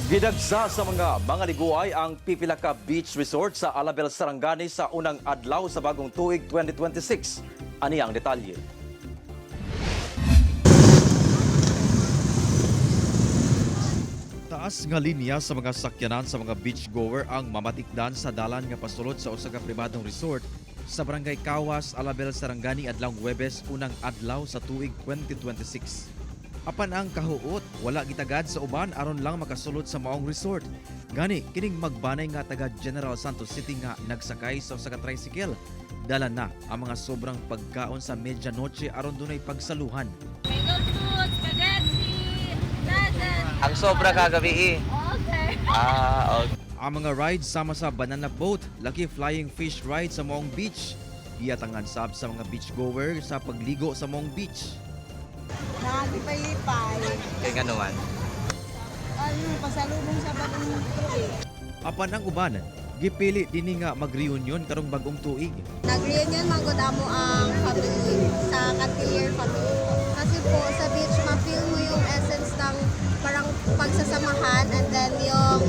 Gidagsa sa mga liguay ang pipila ka beach resort sa Alabel, Sarangani sa unang adlaw sa bagong tuig 2026. Ani ang detalye. Taas nga linya sa mga sakyanan sa mga beachgoer ang mamatikdan sa dalan nga pasulod sa usa ka pribadong resort sa Barangay Kawas, Alabel, Sarangani adlawng Huwebes unang adlaw sa tuig 2026. Apan ang kahuot, wala gitagad sa uban aron lang makasulod sa maong resort. Gani, kining magbanay nga taga General Santos City nga nagsakay sa usa ka tricycle. Dala na ang mga sobrang pagkaon sa medianoche aron dunay pagsaluhan. Mango food, spaghetti, noodles. Ang sobra kagabi Okay. okay. Ang mga rides sama sa banana boat, lucky flying fish ride sa maong beach. Giyatangan sab sa mga beachgoer sa pagligo sa maong beach. Nakagipay-lipay. Kaya nga naman. Pasalubong sa bagong tuig. Apan ang uban, gipili dinhi nga mag-reunion karong bagong tuig. Nag-reunion manggod amo ang family sa Cantilier family. Kasi po sa beach, ma-feel mo yung essence ng parang pagsasamahan and then yung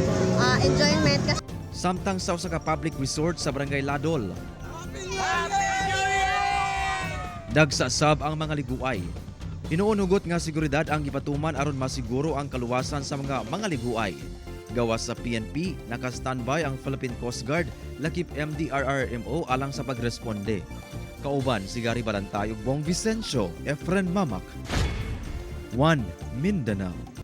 enjoyment. Samtang sa usa ka public resort sa Barangay Ladol. Dagsa sab ang mga liguay. Inuunugot nga seguridad ang gipatuman aron masiguro ang kaluwasan sa mga liguay. Gawas sa PNP, naka-standby ang Philippine Coast Guard, lakip MDRRMO alang sa pagresponde. Kauban si Gary Balantay ug Bong Vicencio, Efren Mamak. 1 Mindanao.